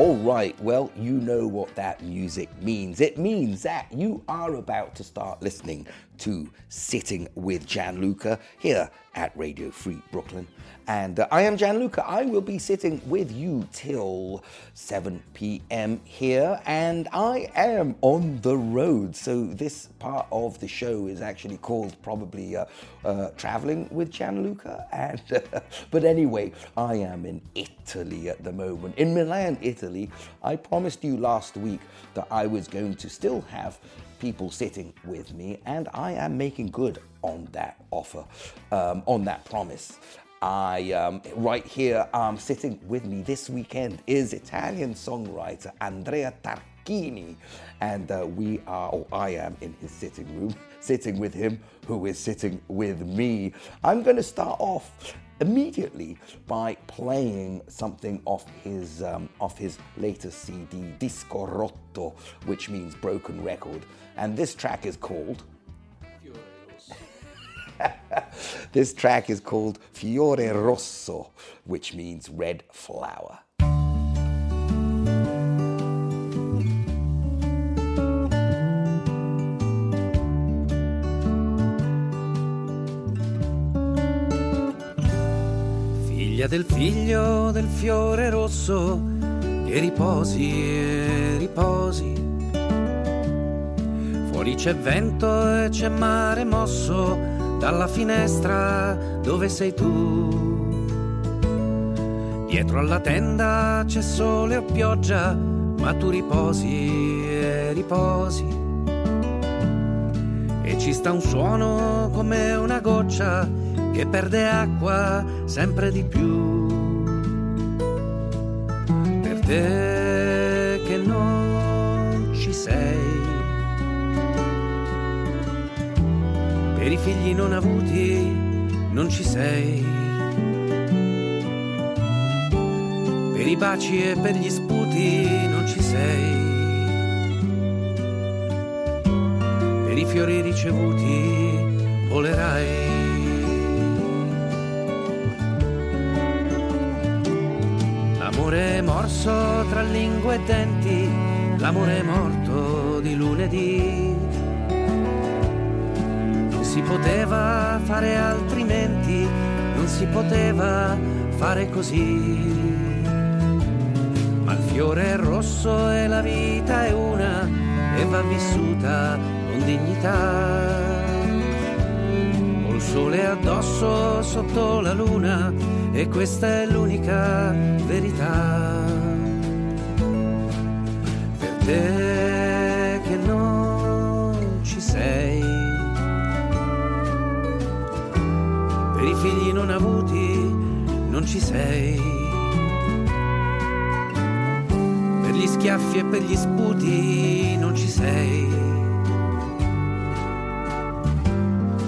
All right, well, you know what that music means. It means that you are about to start listening to Sitting with Gianluca here at Radio Free Brooklyn. And I am Gianluca. I will be sitting with you till 7 p.m. here, and I am on the road. So this part of the show is actually called probably Traveling with Gianluca. And but anyway, I am in Italy at the moment, in Milan, Italy. I promised you last week that I was going to still have people sitting with me, and I am making good on that offer, on that promise. Right here, sitting with me this weekend is Italian songwriter Andrea Tarquini, and I am in his sitting room, sitting with him, who is sitting with me. I'm going to start off immediately by playing something off his latest CD, Disco Rotto, which means broken record, and this track is called This track is called Fiore Rosso, which means red flower. Figlia del figlio del fiore rosso, che riposi e riposi. Fuori c'è vento e c'è mare mosso dalla finestra dove sei tu. Dietro alla tenda c'è sole o pioggia, ma tu riposi e riposi. E ci sta un suono come una goccia che perde acqua sempre di più. Per te che non ci sei, per i figli non avuti non ci sei, per i baci e per gli sputi non ci sei, per i fiori ricevuti volerai. L'amore morso tra lingue e denti, l'amore morto di lunedì. Non si poteva fare altrimenti, non si poteva fare così. Ma il fiore è rosso e la vita è una e va vissuta con dignità. Col sole addosso sotto la luna, e questa è l'unica verità. Per te che non ci sei, per i figli non avuti non ci sei, per gli schiaffi e per gli sputi non ci sei,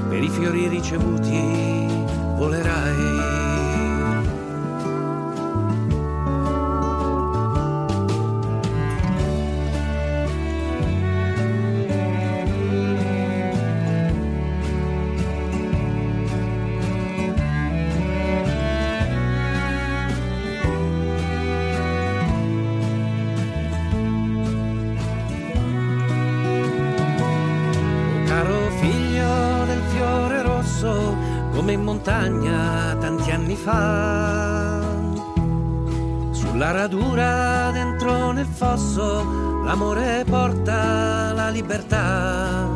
per i fiori ricevuti volerai. Come in montagna tanti anni fa, sulla radura dentro nel fosso, l'amore porta la libertà.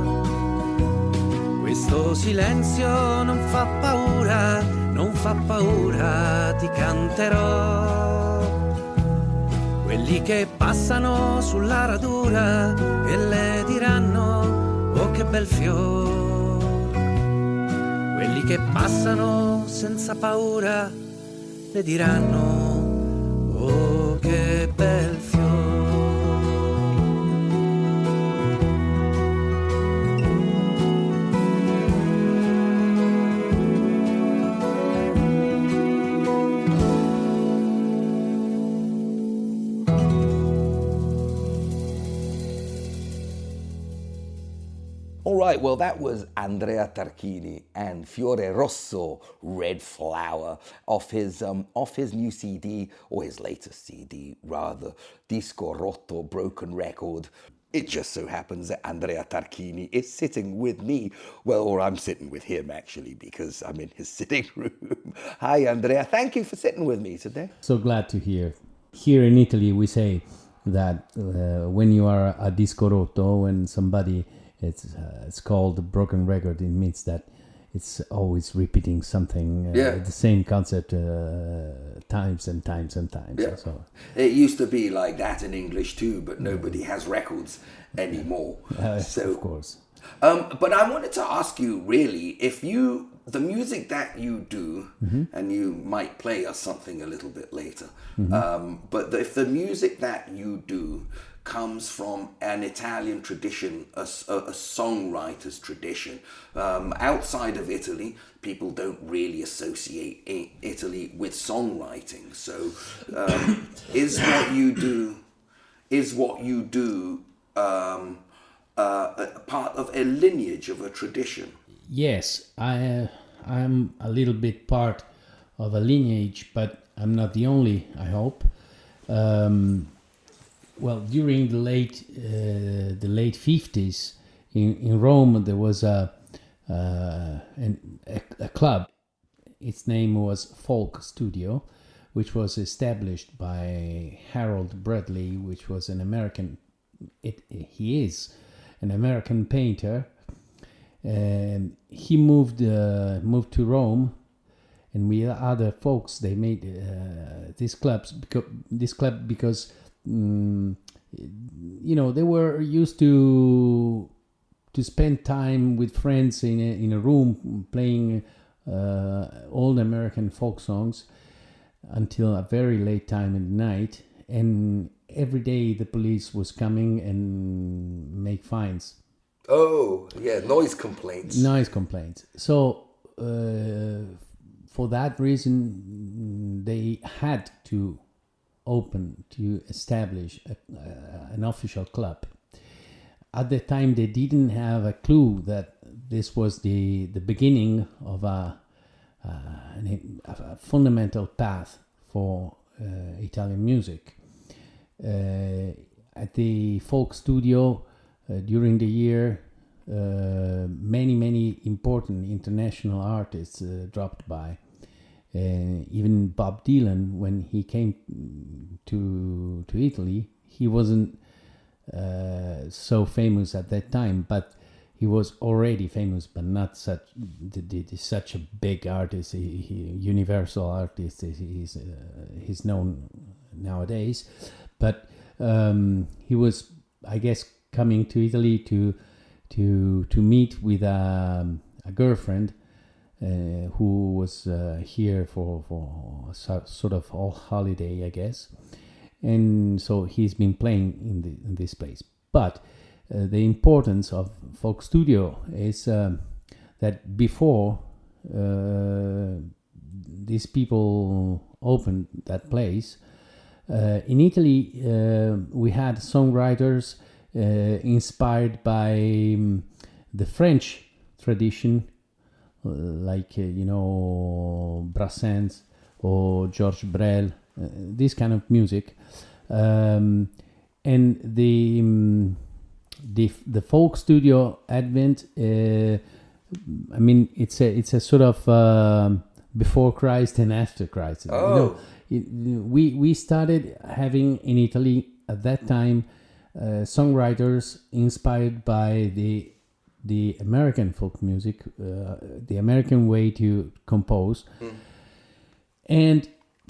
Questo silenzio non fa paura, non fa paura, ti canterò. Quelli che passano sulla radura e le diranno: oh che bel fiore. Quelli che passano senza paura le diranno: oh che bel fiore. All right, well, that was Andrea Tarquini and Fiore Rosso, Red Flower, off his new CD, or his latest CD rather, Disco Rotto, Broken Record. It just so happens that Andrea Tarquini is sitting with me. Well, or I'm sitting with him actually, because I'm in his sitting room. Hi, Andrea. Thank you for sitting with me today. So glad to hear. Here in Italy, we say that when you are a disco rotto, when somebody it's called a broken record, it means that it's always repeating something, the same concept times and times and times. Yeah. So it used to be like that in English too, but nobody has records anymore. So of course. But I wanted to ask you, really, if the music that you do, and you might play us something a little bit later, but if the music that you do comes from an Italian tradition, a songwriter's tradition. Outside of Italy, people don't really associate Italy with songwriting. So, is what you do a part of a lineage of a tradition? Yes, I'm a little bit part of a lineage, but I'm not the only, I hope. Well, during the late 50s in Rome, there was a club. Its name was Folk Studio, which was established by Harold Bradley, which was an American. He is an American painter. He moved to Rome, and with other folks, they made this club because. They were used to spend time with friends in a room playing old American folk songs until a very late time in the night, and every day the police was coming and make fines. Oh, yeah, noise complaints. So for that reason, they had to establish an official club. At the time, they didn't have a clue that this was the beginning of a fundamental path for Italian music. At the Folk Studio, during the year, many important international artists dropped by. Even Bob Dylan, when he came to Italy, he wasn't so famous at that time, but he was already famous, but not such a big artist, universal artist. He's known nowadays, but he was, I guess, coming to Italy to meet with a girlfriend. Who was here for sort of all holiday, I guess, and so he's been playing in this place. But the importance of Folk Studio is that before these people opened that place, in Italy we had songwriters inspired by the French tradition. Like Brassens or Georges Brel, this kind of music, and the Folk Studio advent. It's a sort of before Christ and after Christ. Oh. We started having in Italy at that time songwriters inspired by the American folk music, the American way to compose,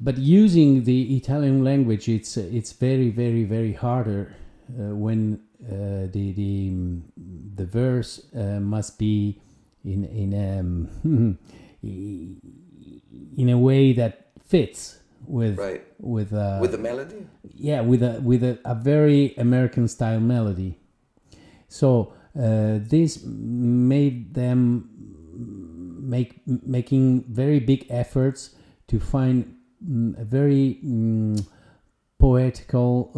but using the Italian language, it's very, very, very harder when the verse must be in a way that fits with the melody. Yeah, with a very American style melody. So. This made them making very big efforts to find a very poetical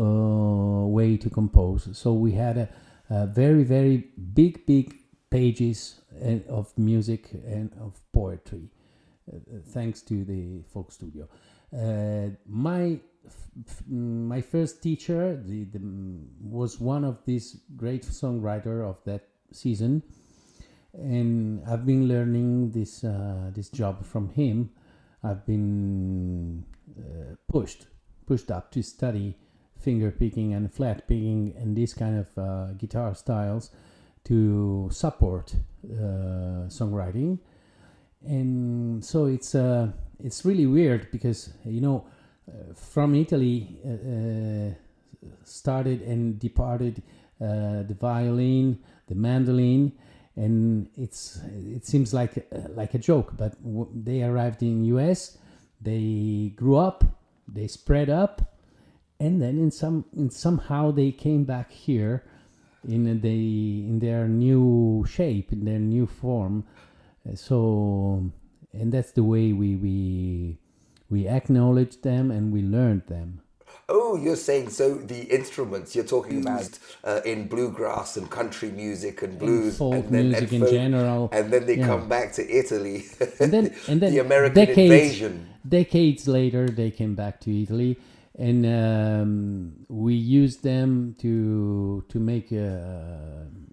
way to compose. So we had a very, very big pages of music and of poetry, thanks to the folk studio. My first teacher was one of these great songwriter of that season, and I've been learning this job from him. I've been pushed up to study finger picking and flat picking and this kind of guitar styles to support songwriting. And so it's really weird because, from Italy started and departed the violin, the mandolin, and it seems like a joke, but they arrived in US, they grew up, they spread up, and then somehow they came back here in their new shape, in their new form. So, and that's the way we acknowledge them and we learned them. Oh, you're saying, so the instruments you're talking about in bluegrass and country music and blues, folk music in general, and then they come back to Italy, and then the American invasion. Decades later, they came back to Italy, and we used them to make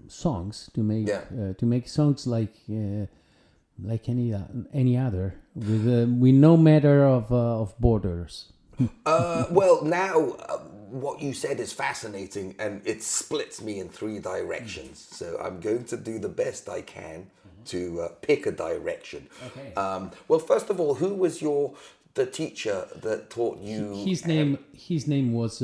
songs, to make songs like any other, with no matter of borders. Well, now what you said is fascinating, and it splits me in three directions. So I'm going to do the best I can to pick a direction. Okay. Well, first of all, who was the teacher that taught you? His name was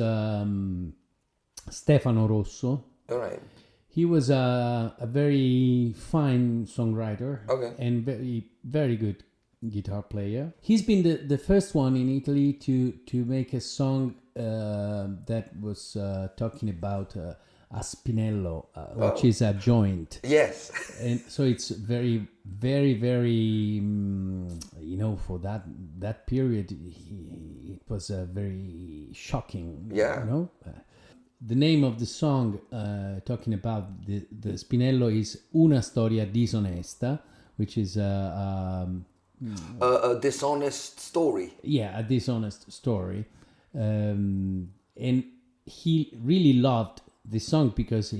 Stefano Rosso. All right. He was a very fine songwriter, and very, very good guitar player. He's been the first one in Italy to make a song that was talking about a spinello, which is a joint. Yes. And so it's very, very, very, for that period, it was very shocking. Yeah. The name of the song talking about the spinello is Una storia disonesta, which is a dishonest story. Yeah, a dishonest story. And he really loved this song because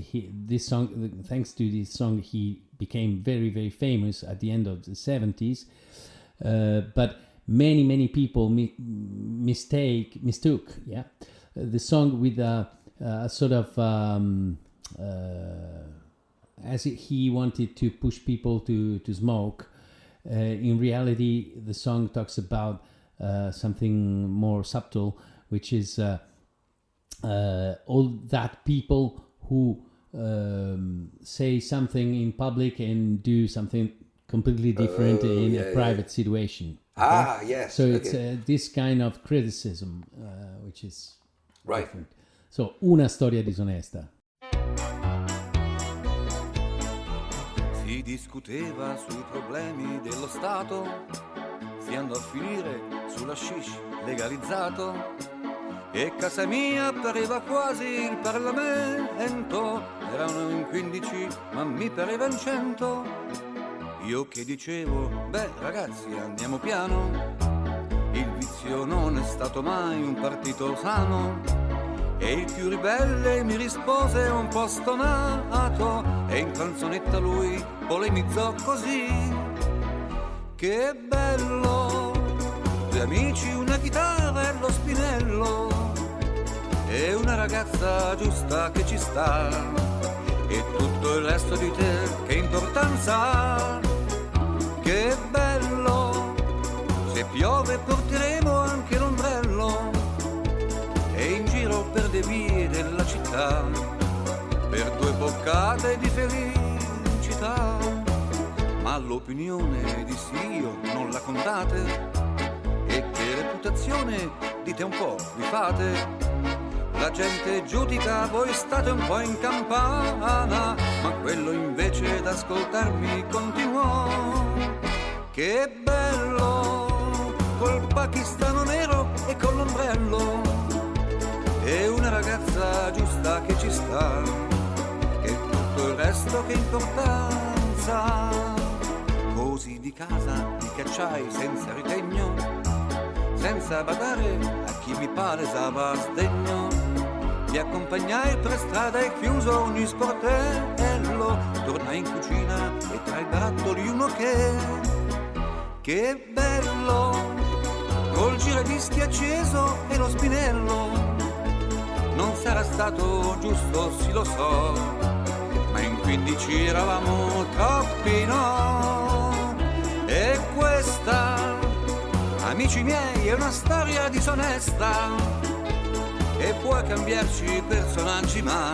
thanks to this song, he became very, very famous at the end of the 70s. But many people mistook the song with a sort of as he wanted to push people to smoke. In reality, the song talks about something more subtle, which is all that people who say something in public and do something completely different in a private situation. Okay? Ah, yes. So it's this kind of criticism, which is right. Different. So, Una storia disonesta. Si discuteva sui problemi dello Stato, si andò a finire sulla hashish legalizzato, e casa mia pareva quasi il Parlamento. Erano in 15 ma mi pareva in 100. Io che dicevo, ragazzi, andiamo piano, il vizio non è stato mai un partito sano. E il più ribelle mi rispose un po' stonato, e in canzonetta lui polemizzò così: che bello, due amici, una chitarra e lo spinello, e una ragazza giusta che ci sta, e tutto il resto di te che importanza ha. Che bello, se piove porteremo anche l'ombrello, e in giro per le vie della città, per 2 boccate di felicità. Ma l'opinione di sì io non la contate, e che reputazione dite un po' vi fate? La gente giudica, voi state un po' in campana, ma quello invece d'ascoltarmi continuò. Che bello, col pakistano nero e con l'ombrello, e una ragazza giusta che ci sta, e tutto il resto che importanza bellezza. Così di casa mi cacciai senza ritegno, senza badare a chi mi palesava sdegno. Ti accompagnai per strada e chiuso ogni sportello, tornai in cucina e tra i barattoli uno che bello, col giradischi acceso e lo spinello. Non sarà stato giusto, sì lo so, ma in 15 eravamo troppi, no? E questa, amici miei, è una storia disonesta e può cambiarci i personaggi, ma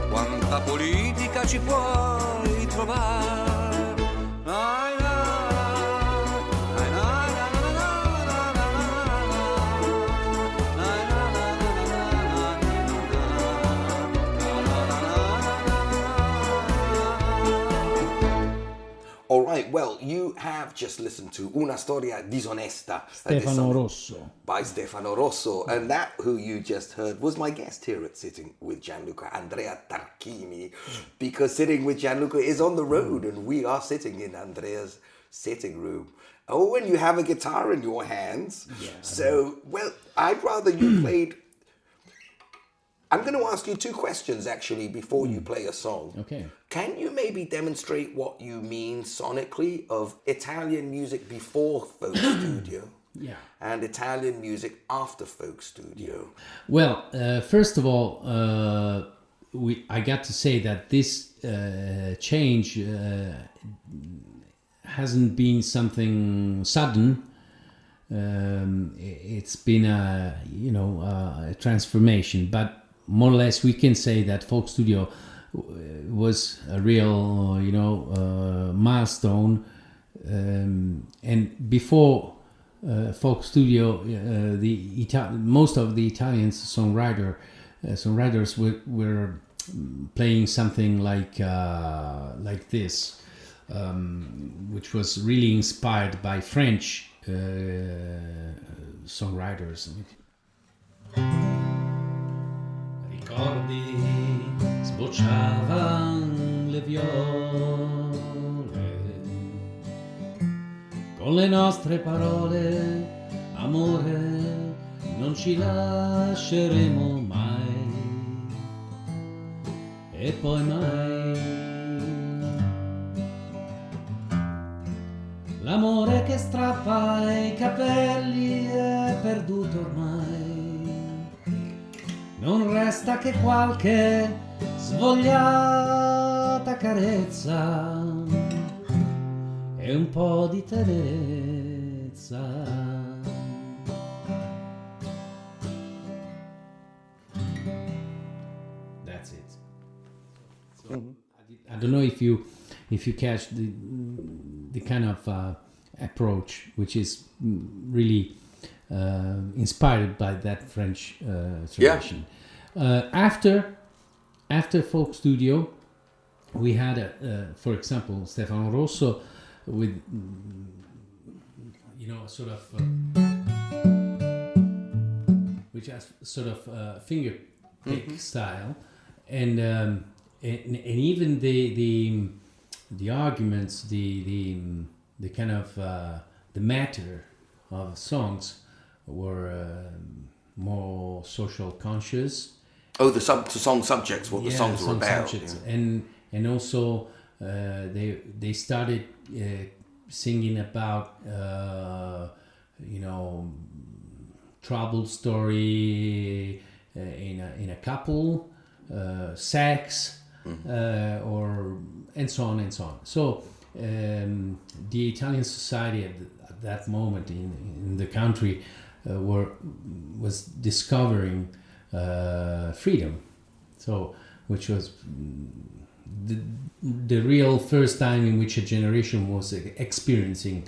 quanta politica ci puoi trovare? All right, well, you have just listened to Una Storia Disonesta. Stefano Rosso. By Stefano Rosso. And that, who you just heard, was my guest here at Sitting with Gianluca, Andrea Tarquini, because Sitting with Gianluca is on the road and we are sitting in Andrea's sitting room. Oh, and you have a guitar in your hands. Yeah. So, well, I'd rather you played... I'm going to ask you two questions, actually, before you play a song. Okay. Can you maybe demonstrate what you mean sonically of Italian music before folk studio Yeah. and Italian music after folk studio? Well, first of all, I got to say that this change hasn't been something sudden. It's been a transformation, but more or less we can say that folk studio was a real milestone, and before folk studio most of the Italian songwriters were playing something like this, which was really inspired by French songwriters. Ricordi sbocciavan le viole, con le nostre parole, amore, non ci lasceremo mai, e poi mai. L'amore che strappa i capelli è perduto ormai. Non resta che qualche svogliata carezza e un po' di tenerezza. That's it. So, I don't know if you catch the kind of approach, which is really inspired by that French tradition. After folk studio, we had for example, Stefano Rosso with sort of which has sort of finger pick style, and even the arguments, the kind of the matter of songs were more social conscious. Oh, the song subjects, what the songs were about. Yeah. And also they started singing about trouble story in a couple, sex, or and so on and so on. So the Italian society at that moment in the country was discovering freedom, so which was the real first time in which a generation was experiencing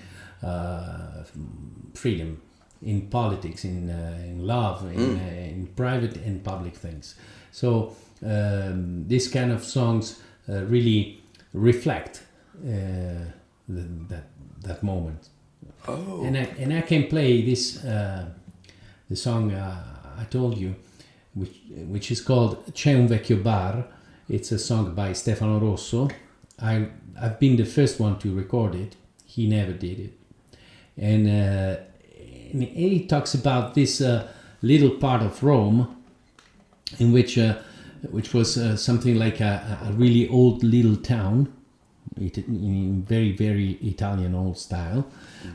freedom in politics, in love, in private and public things. So these kind of songs really reflect that moment. Oh. And I can play this the song I told you, which is called C'è un vecchio bar. It's a song by Stefano Rosso. I I've been the first one to record it. He never did it. And he talks about this little part of Rome in which was something like a really old little town, in very, very Italian old style,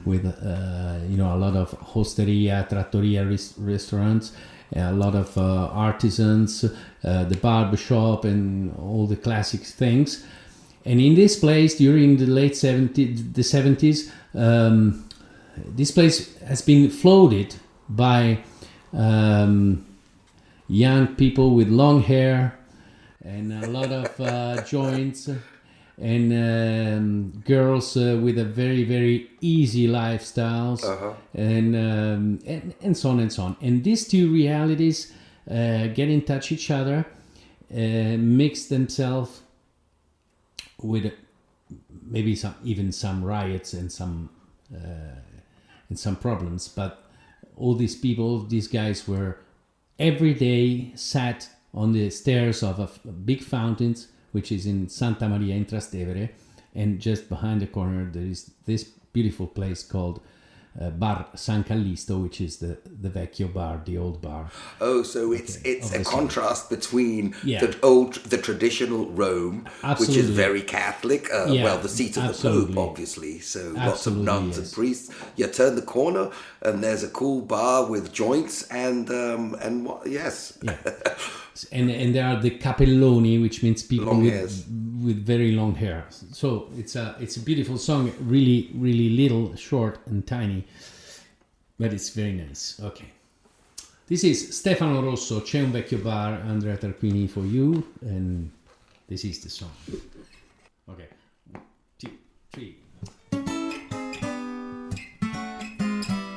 with a lot of hosteria, trattoria restaurants, a lot of artisans, the barber shop, and all the classic things. And in this place, during the late 70s, this place has been flooded by young people with long hair and a lot of joints, and girls with a very, very easy lifestyles, and so on and so on. And these two realities get in touch each other, mix themselves with maybe some riots and some problems. But all these people, these guys were every day sat on the stairs of a big fountains, which is in Santa Maria in Trastevere, and just behind the corner there is this beautiful place called Bar San Callisto, which is the vecchio bar, the old bar. Oh, so it's a contrast between the traditional Rome, Absolutely. which is very Catholic, the seat of Absolutely. the Pope, obviously. So lots of Absolutely, nuns and priests. You turn the corner, and there's a cool bar with joints and yes. Yeah. And there are the capelloni, which means people with very long hair. So it's a beautiful song, really, really little, short and tiny, but it's very nice. Okay. This is Stefano Rosso, C'è un vecchio bar, Andrea Tarquini for you, and this is the song. Okay. 1, 2, 3.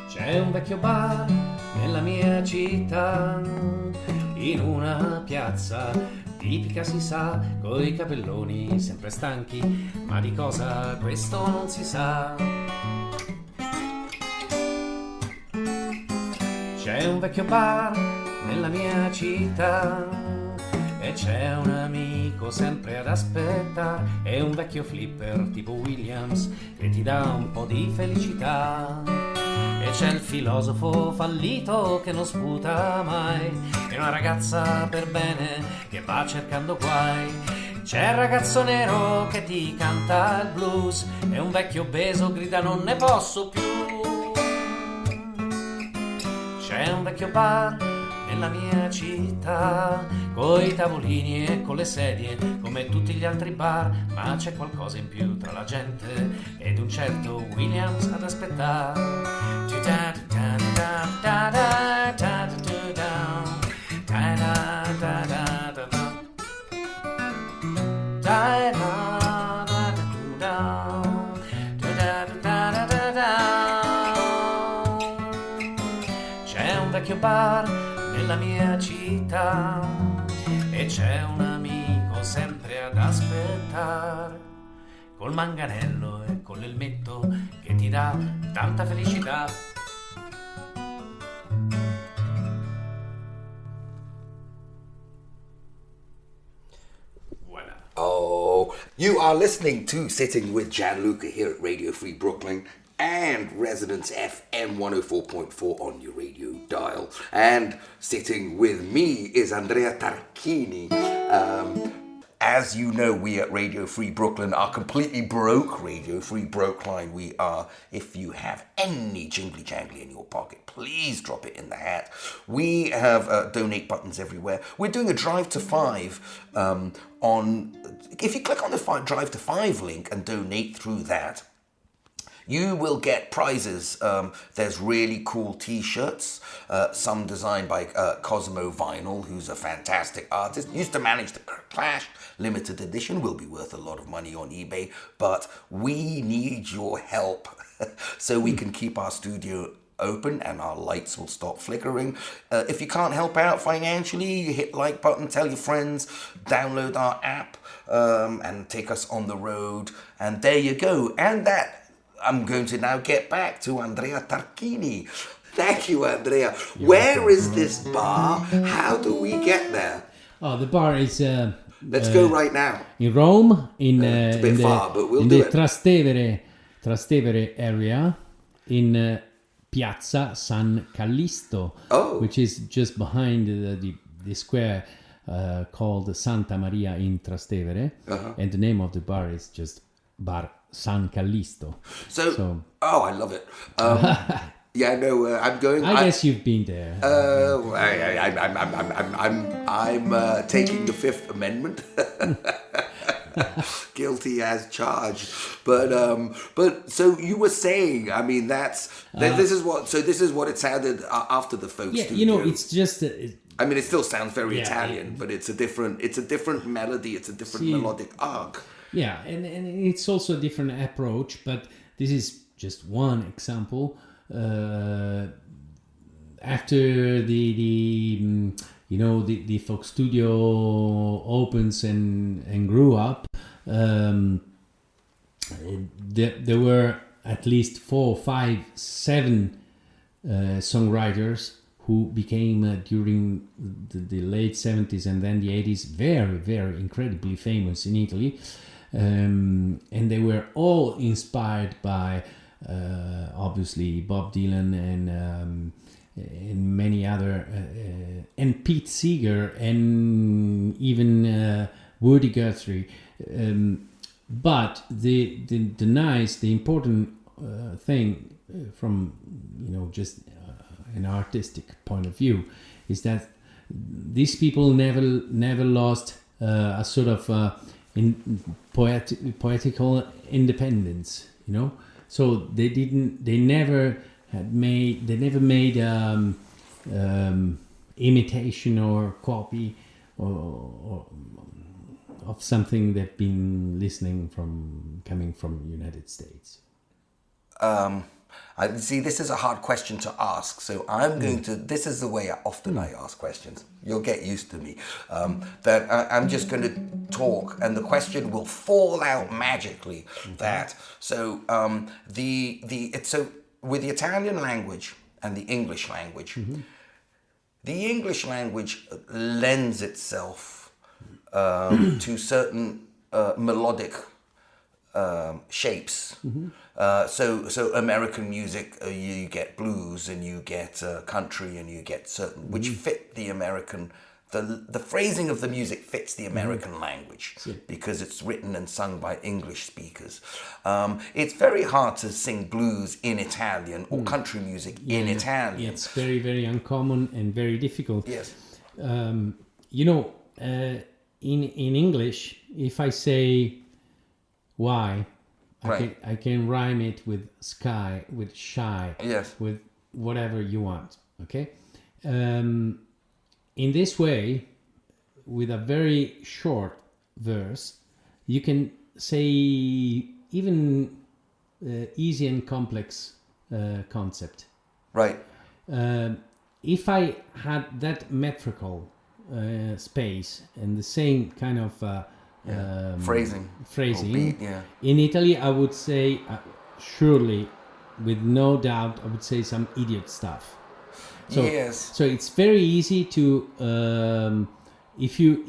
C'è un vecchio bar nella mia città, in una piazza tipica si sa, coi capelloni sempre stanchi, ma di cosa questo non si sa. C'è un vecchio bar nella mia città e c'è un amico sempre ad aspettare, è un vecchio flipper tipo Williams che ti dà un po' di felicità. E c'è il filosofo fallito che non sputa mai, e una ragazza per bene che va cercando guai. C'è il ragazzo nero che ti canta il blues, e un vecchio obeso grida non ne posso più. C'è un vecchio bar nella mia città, coi tavolini e con le sedie come tutti gli altri bar, ma c'è qualcosa in più tra la gente ed un certo Williams ad aspettare. C'è un vecchio bar nella mia città e c'è un amico sempre ad aspettare, col manganello e con l'elmetto che ti dà tanta felicità. Oh, you are listening to Sitting with Gianluca here at Radio Free Brooklyn and Resonance FM 104.4 on your radio dial. And sitting with me is Andrea Tarquini. As you know, we at Radio Free Brooklyn are completely broke. Radio Free Brookline, we are. If you have any jingly jangly in your pocket, please drop it in the hat. We have donate buttons everywhere. We're doing a Drive to 5 on. If you click on the Drive to 5 link and donate through that, you will get prizes. There's really cool t-shirts, some designed by Cosmo Vinyl, who's a fantastic artist. Used to manage the Clash limited edition, will be worth a lot of money on eBay, but we need your help so we can keep our studio open and our lights will stop flickering. If you can't help out financially, hit like button, tell your friends, download our app, and take us on the road. And there you go. And that, I'm going to now get back to Andrea Tarquini. Thank you, Andrea. Where is this bar? How do we get there? Oh, the bar is. Let's go right now. In Rome, It's a bit far, but we'll in do the it. Trastevere area, in Piazza San Callisto, which is just behind the square called Santa Maria in Trastevere, and the name of the bar is just Bar San Callisto. So I love it. Yeah, no, I'm going. I guess you've been there. I'm taking the Fifth Amendment. Guilty as charged. But so you were saying, I mean, this is what it sounded after the folk studio. You know, it's just. I mean, it still sounds very Italian, but it's a different melody, it's a different melodic arc. Yeah, and it's also a different approach, but this is just one example. After the folk studio opens and grew up, there were at least 4, 5, 7 songwriters who became during the late 70s and then the 80s very, very incredibly famous in Italy, and they were all inspired by obviously Bob Dylan and many other and Pete Seeger and even Woody Guthrie, but the important thing from just an artistic point of view is that these people never lost a sort of poetical independence, so they never made imitation or copy or of something they've been coming from United States. I see. This is a hard question to ask, so I'm going to. This is the way often I ask questions. You'll get used to me. That I'm just going to talk, and the question will fall out magically. So with the Italian language and the English language, the English language lends itself to certain melodic shapes. So American music, you get blues and you get country and you get certain which fit the American. The phrasing of the music fits the American language because it's written and sung by English speakers. It's very hard to sing blues in Italian or country music in Italian. It's very, very uncommon and very difficult. Yes. In English, if I say why, I can rhyme it with sky, with shy, with whatever you want. Okay. In this way, with a very short verse, you can say even easy and complex concept. Right. If I had that metrical space and the same kind of phrasing, beat, in Italy, I would say surely, with no doubt, I would say some idiot stuff. So it's very easy to if you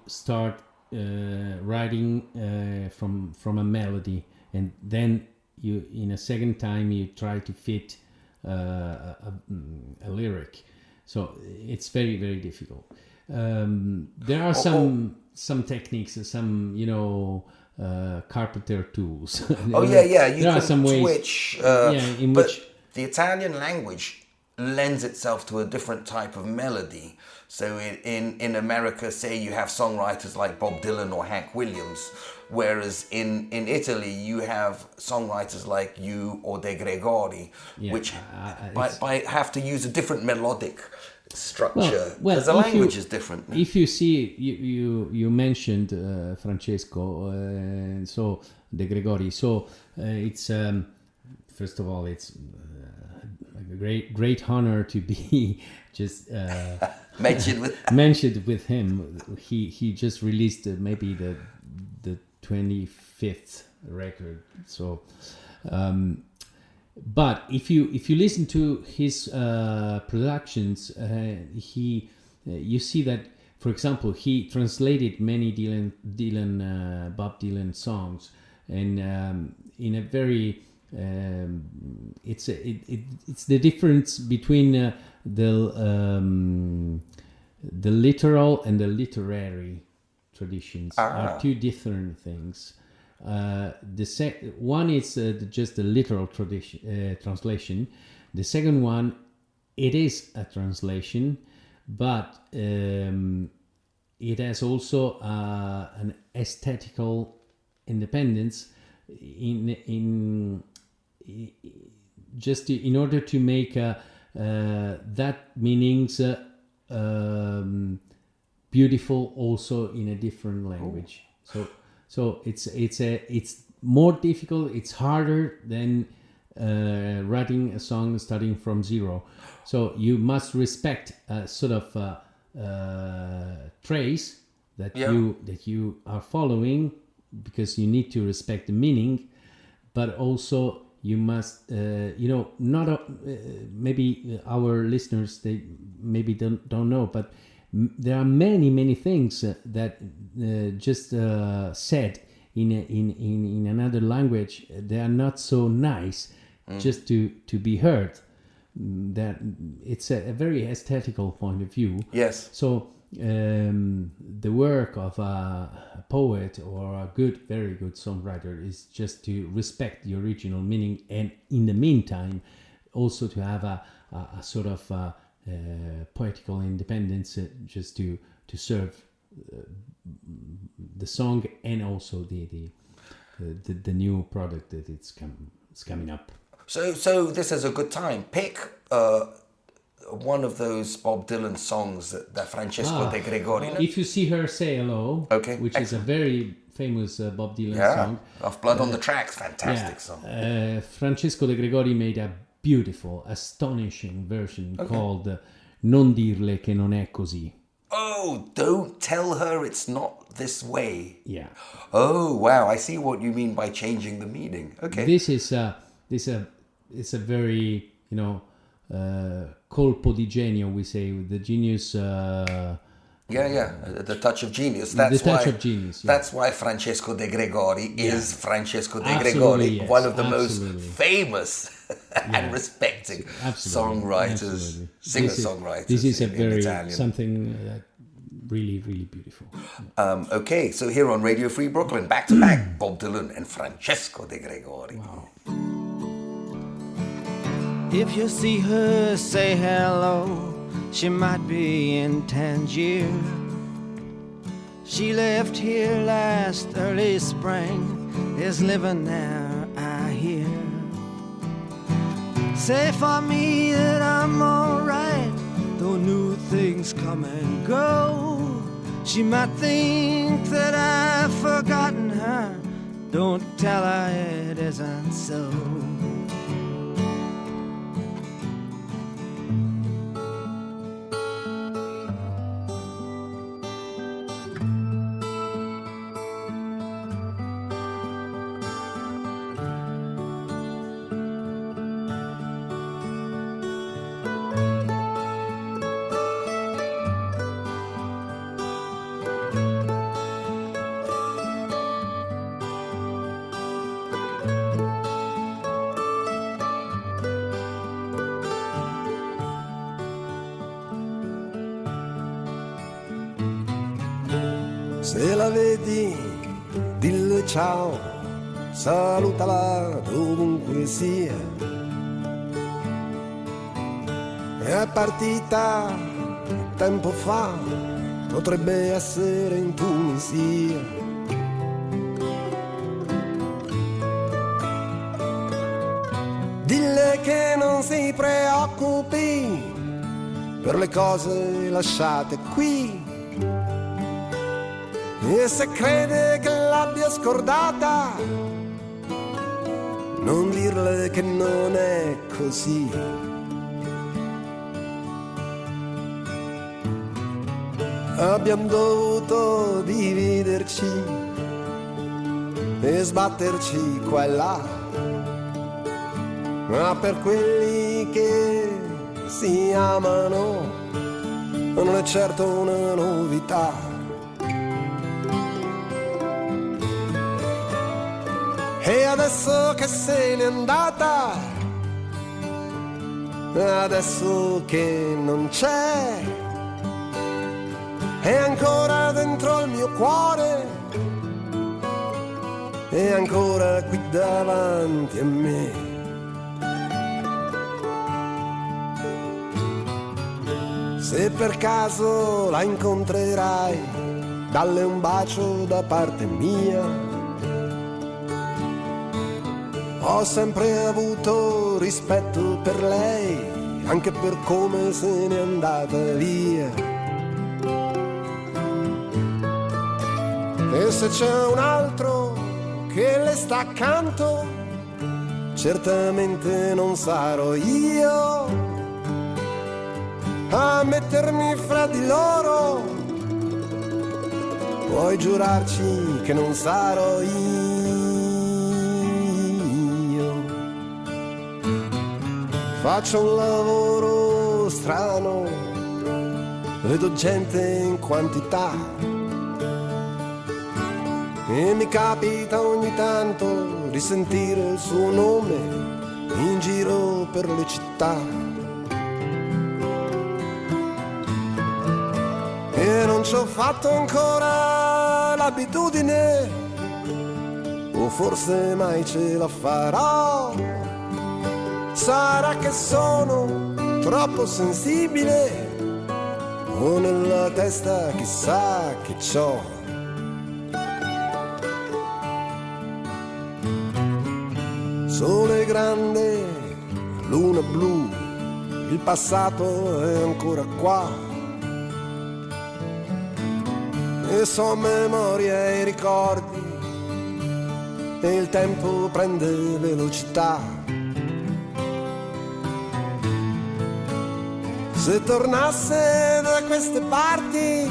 start writing from a melody and then you in a second time you try to fit a lyric, so it's very, very difficult. There are some techniques, some carpenter tools. There are some ways, switch. in which the Italian language lends itself to a different type of melody. So in America, say you have songwriters like Bob Dylan or Hank Williams, whereas in Italy you have songwriters like you or De Gregori, which have to use a different melodic structure because the language is different. If you see, you mentioned Francesco, so De Gregori. So it's first of all, it's a great honor to be just mentioned with him. He just released maybe the 25th record. So, but if you listen to his productions, he you see that, for example, he translated many Bob Dylan songs, and in a very it's the difference between the literal and the literary traditions are two different things. One is just the literal translation. The second one, it is a translation, but it has also an aesthetical independence in order to make that meanings beautiful also in a different language. So it's more difficult. It's harder than writing a song starting from zero. So you must respect a sort of trace that you are following, because you need to respect the meaning, but also you must maybe our listeners, they maybe don't know, but there are many things that just said in another language, they are not so nice just to be heard. That it's a very aesthetical point of view. Yes. So the work of a poet or a very good songwriter is just to respect the original meaning, and in the meantime also to have a sort of poetical independence, just to serve the song and also the new product that it's coming up. So this is a good time. Pick one of those Bob Dylan songs that Francesco De Gregori. If you see her, say hello. Okay, which excellent. is a very famous Bob Dylan song. Of Blood on the Tracks, fantastic song. Francesco De Gregori made a beautiful, astonishing version called "Non dirle che non è così." Oh, don't tell her it's not this way. Yeah. Oh, wow! I see what you mean by changing the meaning. Okay. This is a very, colpo di genio, we say, with the genius. The touch of genius. Of genius. Yeah. That's why Francesco De Gregori is Francesco De Absolutely, Gregori, yes, one of the absolutely. most famous and respected songwriters, singer-songwriters. This is a in very Italian. something that really, really beautiful. Okay, so here on Radio Free Brooklyn, back to back, Bob Dylan and Francesco De Gregori. Wow. If you see her, say hello. She might be in Tangier. She left here last early spring, is living there, I hear. Say for me that I'm alright, though new things come and go. She might think that I've forgotten her. Don't tell her it isn't so. Se la vedi, dille ciao, salutala dovunque sia. È partita tempo fa, potrebbe essere in Tunisia. Dille che non si preoccupi per le cose lasciate qui. E se crede che l'abbia scordata, non dirle che non è così. Abbiamo dovuto dividerci e sbatterci qua e là, ma per quelli che si amano non è certo una novità. E adesso che se n'è andata, adesso che non c'è, è ancora dentro il mio cuore, è ancora qui davanti a me. Se per caso la incontrerai, dalle un bacio da parte mia. Ho sempre avuto rispetto per lei, anche per come se n'è andata via. E se c'è un altro che le sta accanto, certamente non sarò io a mettermi fra di loro. Puoi giurarci che non sarò io. Faccio un lavoro strano, vedo gente in quantità e mi capita ogni tanto di sentire il suo nome in giro per le città. E non ci ho fatto ancora l'abitudine, o forse mai ce la farò. Sarà che sono troppo sensibile, o nella testa chissà che c'ho. Sole grande, luna blu, il passato è ancora qua. E so memoria e ricordi, e il tempo prende velocità. Se tornasse da queste parti,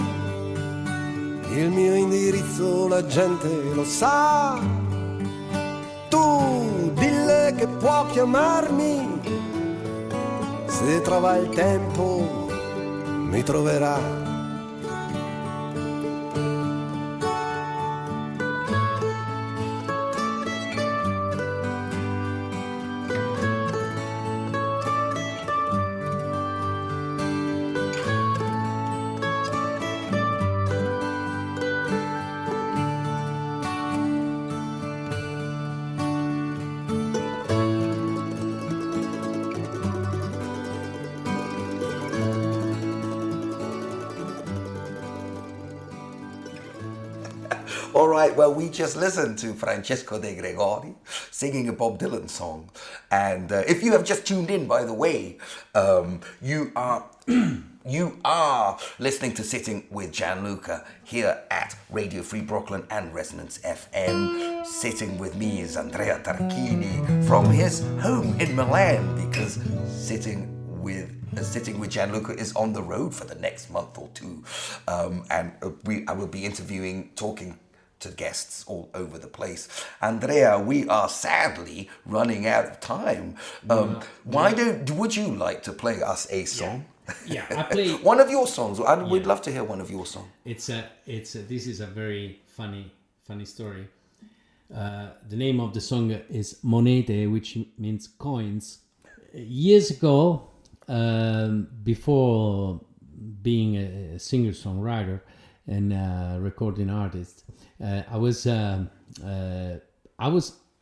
il mio indirizzo la gente lo sa. Tu dille che può chiamarmi, se trova il tempo mi troverà. All right, well, we just listened to Francesco De Gregori singing a Bob Dylan song. And if you have just tuned in, by the way, you are you are listening to Sitting with Gianluca here at Radio Free Brooklyn and Resonance FM. Sitting with me is Andrea Tarquini from his home in Milan, because Sitting with Gianluca is on the road for the next month or two, and I will be talking to guests all over the place. Andrea, we are sadly running out of time. Would you like to play us a song? Yeah, I play one of your songs. We'd love to hear one of your songs. This is a very funny story. The name of the song is Monete, which means coins. Years ago, before being a singer-songwriter and a recording artist, I was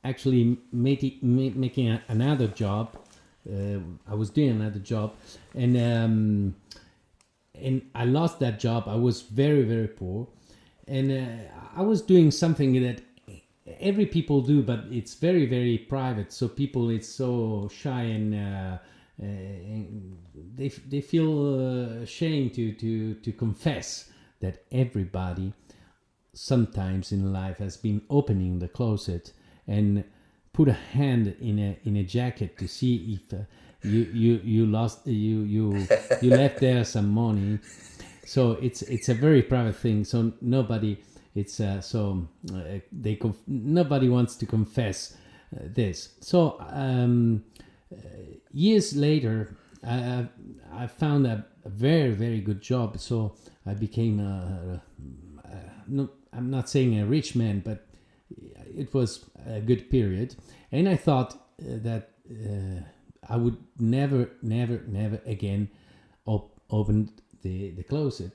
actually making another job. I was doing another job, and I lost that job. I was very, very poor, and I was doing something that every people do, but it's very, very private. So people, it's so shy, and they feel ashamed to confess that everybody sometimes in life has been opening the closet and put a hand in a jacket to see if you left there some money. So it's a very private thing. So nobody nobody wants to confess this. So years later, I found a a very, very good job. So I became I'm not saying a rich man, but it was a good period. And I thought that I would never again open the closet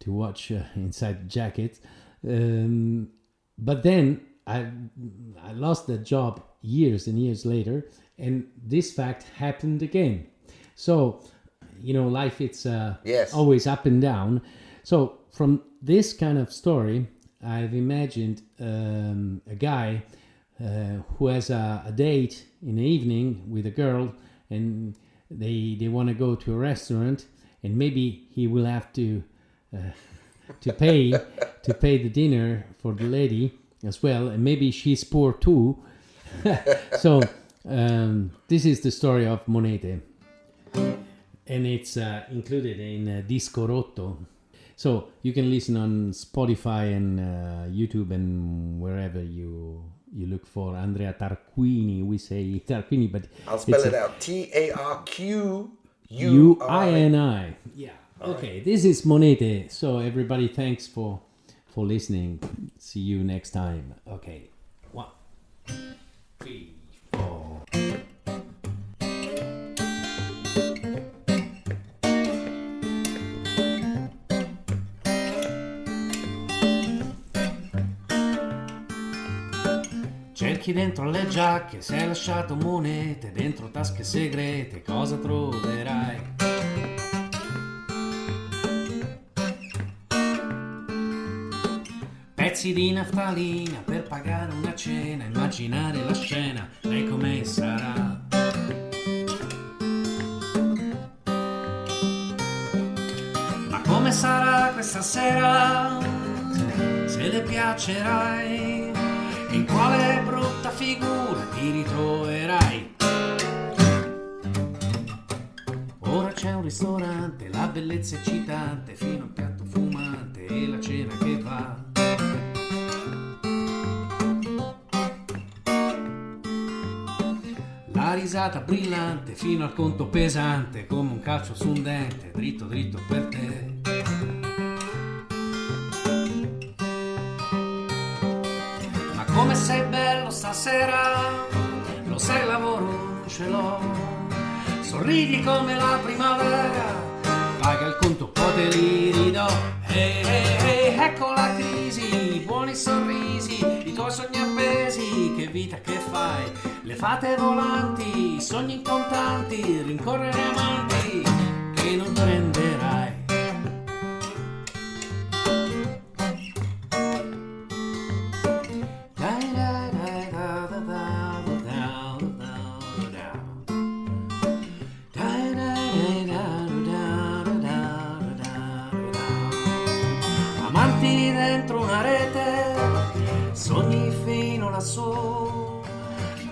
to watch inside the jacket. But then I lost that job years and years later, and this fact happened again. So, life, it's always up and down. So from this kind of story, I've imagined a guy who has a date in the evening with a girl, and they want to go to a restaurant, and maybe he will have to pay the dinner for the lady as well, and maybe she's poor too. So this is the story of Monete, and it's included in Disco Rotto. So you can listen on Spotify and YouTube and wherever you look for Andrea Tarquini. We say Tarquini, but I'll spell it out. Tarquini. Yeah. Okay, this is Monete. So everybody, thanks for listening. See you next time. Okay. 1, 3, 4. Cerchi dentro le giacche, se hai lasciato monete, dentro tasche segrete, cosa troverai? Pezzi di naftalina per pagare una cena, immaginare la scena, lei come sarà? Ma come sarà questa sera? Se le piacerai, in quale brutta figura ti ritroverai? Ora c'è un ristorante, la bellezza eccitante, fino al piatto fumante e la cena che va. La risata brillante fino al conto pesante, come un calcio su un dente, dritto dritto per te. Ma come sei bello stasera, lo sai il lavoro non ce l'ho, sorridi come la primavera, paga il conto poi te li ridò. Ecco la crisi, i buoni sorrisi, i tuoi sogni appesi, che vita che fai, le fate volanti, i sogni in contanti, rincorrere amanti che non prenderai. Amanti dentro una rete, sogni fino lassù,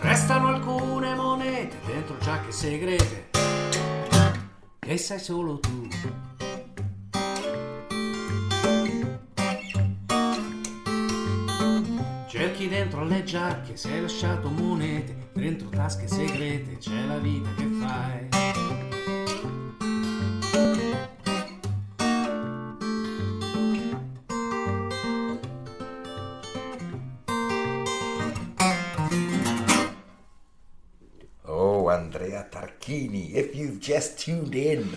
restano alcune monete dentro giacche segrete, che sai solo tu. Cerchi dentro le giacche, se hai lasciato monete, dentro tasche segrete, c'è la vita che fai. Andrea Tarquini. If you've just tuned in,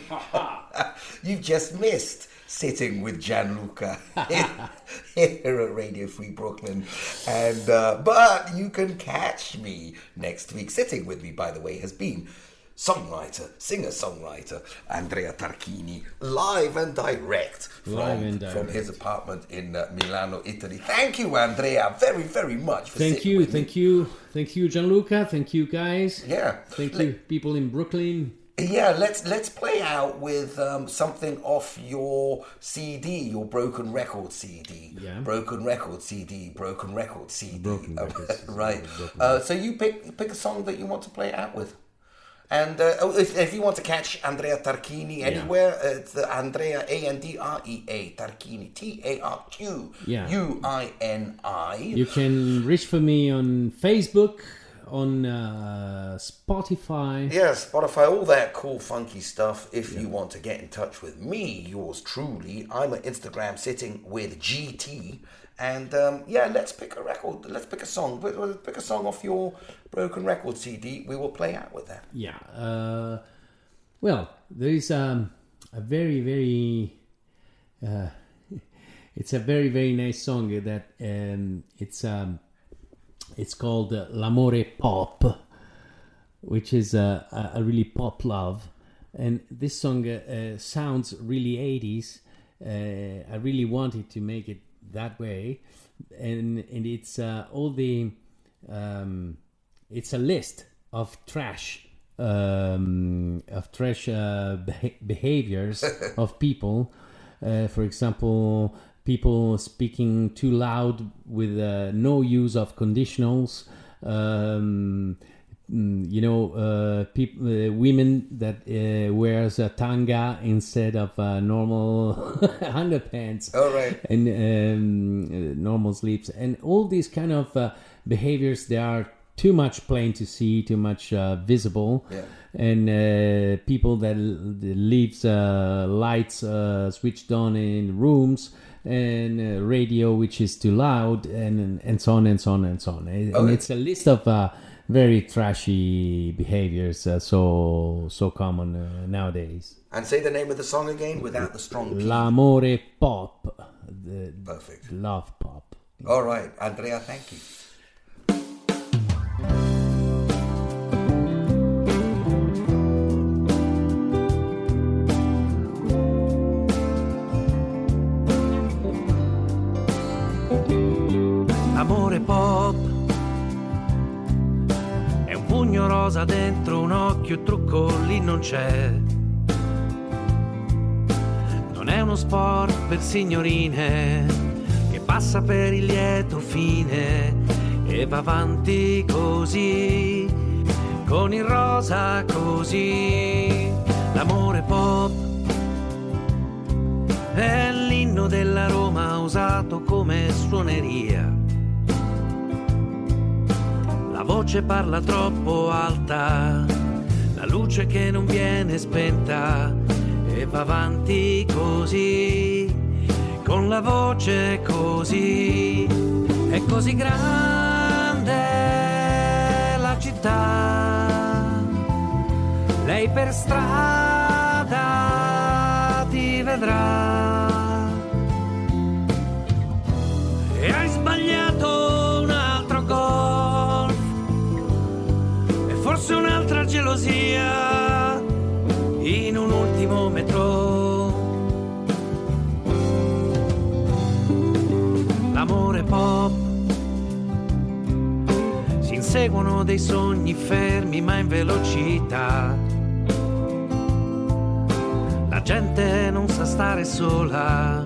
you've just missed Sitting with Gianluca here at Radio Free Brooklyn. And but you can catch me next week. Sitting with me, by the way, has been songwriter, singer-songwriter Andrea Tarquini, live and direct from his apartment in Milano, Italy. Thank you, Andrea, very, very much for Thank you, Gianluca. Thank you, guys. Yeah. Thank you, people in Brooklyn. Yeah, let's play out with something off your CD, your Broken Record CD. Yeah. Broken Record CD. Broken records. Right. So you pick a song that you want to play out with. And if you want to catch Andrea Tarquini anywhere, it's Andrea, Andrea Tarquini, Tarquini. You can reach for me on Facebook, on Spotify. Yeah, Spotify, all that cool, funky stuff. If you want to get in touch with me, yours truly, I'm on Instagram sitting with GT. And let's pick a record. Let's pick a song. Pick a song off your Broken Record CD. We will play out with that. Yeah. Well, there is a very, very... it's a very, very nice song that it's called L'amore pop, which is a really pop love. And this song sounds really 80s. I really wanted to make it that way, and it's all the it's a list of trash behaviors of people. For example, people speaking too loud with no use of conditionals. Women that wears a tanga instead of normal underpants. All right. And normal sleeves, and all these kind of behaviors, they are too much plain to see, too much visible. Yeah. And people that leaves lights switched on in rooms, and radio which is too loud, and so on and so on and so on. And it's a list of very trashy behaviors, so common nowadays. And say the name of the song again without the strong P. L'amore pop. Perfect. Love pop. All right, Andrea, thank you. L'amore pop è un pugno rosa dentro un occhio, trucco lì non c'è. Non è uno sport per signorine che passa per il lieto fine e va avanti così, con il rosa così. L'amore pop è l'inno della Roma usato come suoneria. La voce parla troppo alta, la luce che non viene spenta e va avanti così, con la voce così. È così grande la città, lei per strada ti vedrà. E hai sbagliato un altro golf, e forse un'altra gelosia in un ultimo metro. L'amore pop, si inseguono dei sogni fermi ma in velocità. La gente non sa stare sola,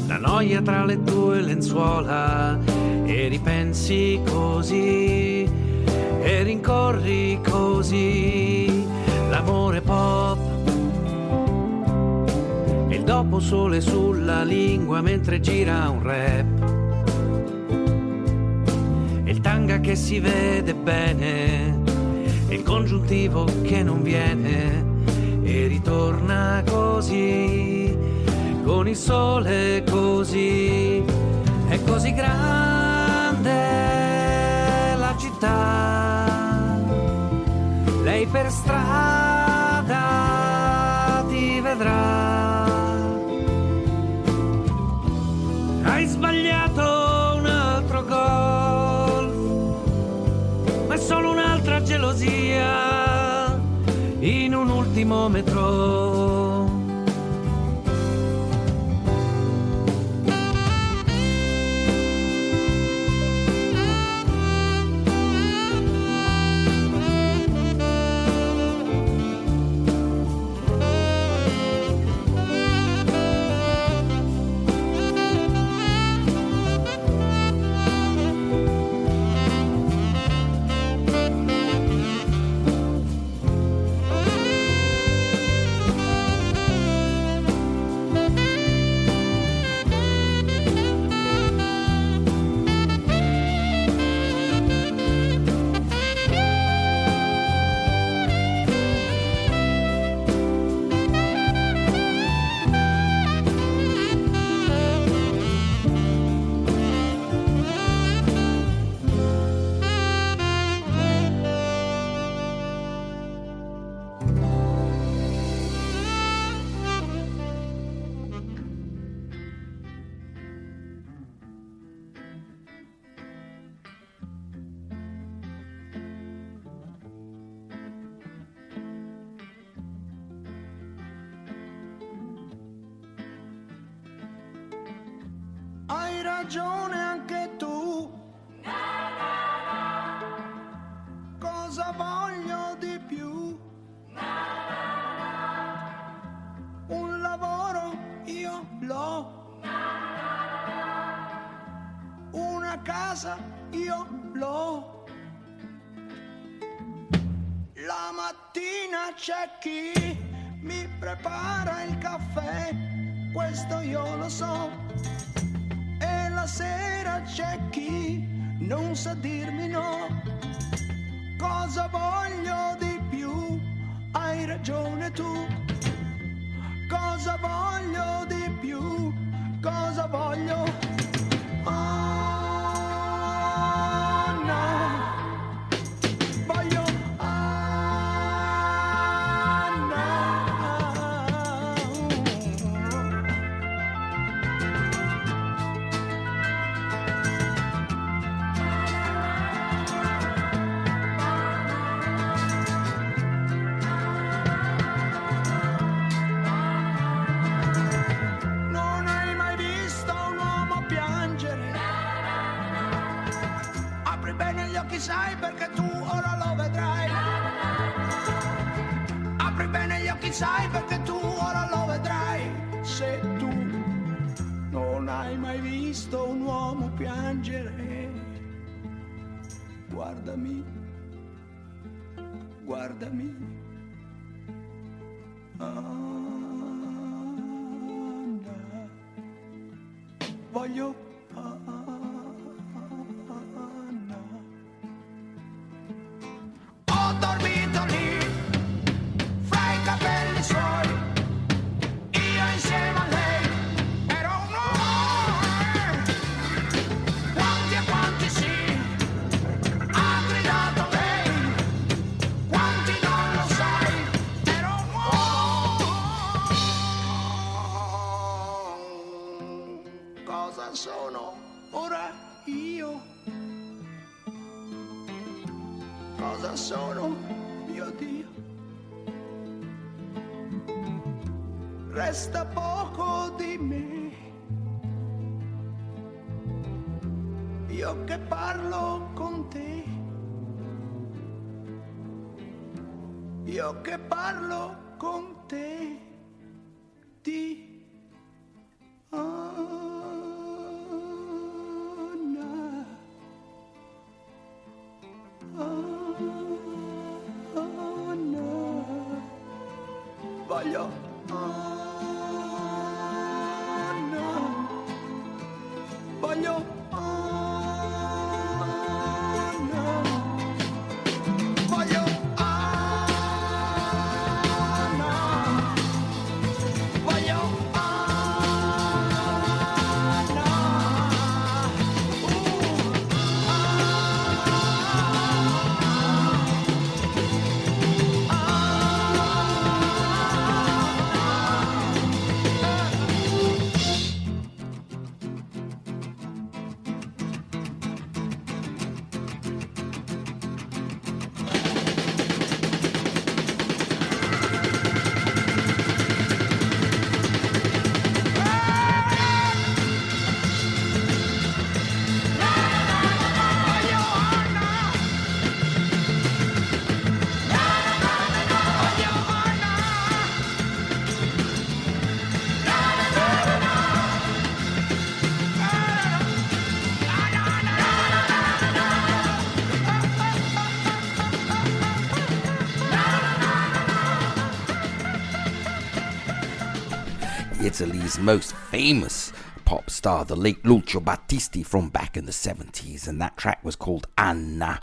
la noia tra le tue lenzuola, e ripensi così e rincorri così. L'amore pop e il dopo sole sulla lingua mentre gira un rap, e il tanga che si vede bene e il congiuntivo che non viene e ritorna così, con il sole così. È così grande la città, lei per strada ti vedrà. Hai sbagliato un altro gol, ma è solo un'altra gelosia in un ultimo metro. ragione anche tu. Cosa voglio di più? Un lavoro io l'ho. Una casa io l'ho. La mattina c'è chi mi prepara il caffè, questo io lo so. E la sera c'è chi non sa dirmi no. Cosa voglio di più? Hai ragione tu. Cosa voglio di più? Cosa voglio? Oh no. Voglio sai perché tu ora lo vedrai. Apri bene gli occhi, sai perché tu ora lo vedrai. Se tu non hai mai visto un uomo piangere, guardami, guardami. Anda. Voglio dormito lì, fra i capelli suoi, io insieme a lei, ero un uomo, quanti e quanti sì, ha gridato lei, quanti non lo sai, ero un uomo, cosa sono ora io? Cosa sono, mio Dio? Resta poco di me. Io che parlo con te. Io che parlo con te. Di Anna. Voglio Anna, voglio Anna, voglio Anna, voglio Italy's most famous pop star, the late Lucio Battisti, from back in the 70s, and that track was called Anna.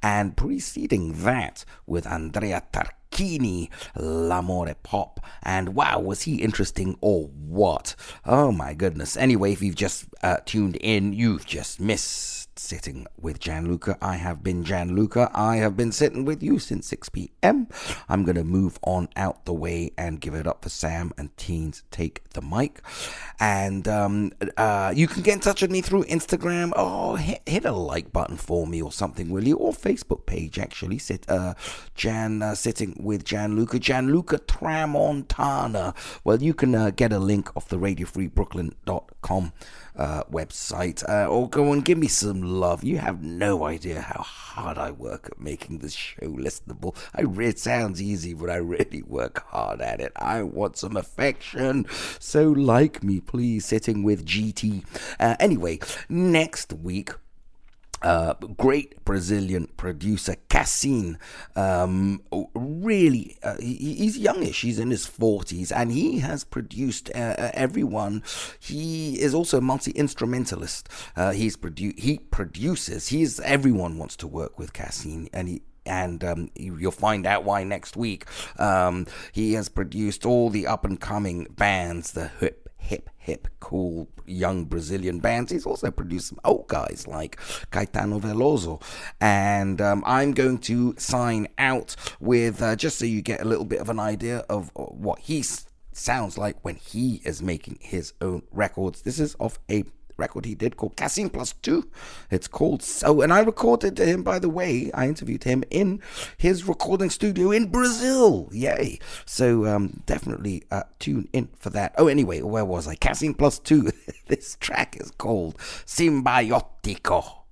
And preceding that, with Andrea Tarquini, L'Amore Pop. And wow, was he interesting or what? Oh my goodness. Anyway, if you've just tuned in, you've just missed Sitting with Gianluca. I have been Gianluca. I have been sitting with you since 6 p.m. I'm going to move on out the way and give it up for Sam and Teens Take the Mic. And you can get in touch with me through Instagram. Oh, hit a like button for me or something, will you? Or Facebook page, actually. Sitting with Gianluca. Gianluca Tramontana. Well, you can get a link off the radiofreebrooklyn.com website, or go and give me some love. You have no idea how hard I work at making this show listenable. It sounds easy, but I really work hard at it. I want some affection, so like me, please. Sitting with GT. Anyway, next week, great Brazilian producer Cassim, really he's youngish, he's in his 40s, and he has produced everyone. He is also a multi-instrumentalist. He produces. Everyone wants to work with Cassim, and you'll find out why next week. He has produced all the up-and-coming bands, the hip, cool, young Brazilian bands. He's also produced some old guys like Caetano Veloso. And I'm going to sign out with, just so you get a little bit of an idea of what he sounds like when he is making his own records. This is off a record he did called Cassim Plus 2. It's called So, and I recorded him, by the way. I interviewed him in his recording studio in Brazil. Yay. So definitely tune in for that. Oh, anyway, where was I? Cassim Plus 2. This track is called Simbiotico.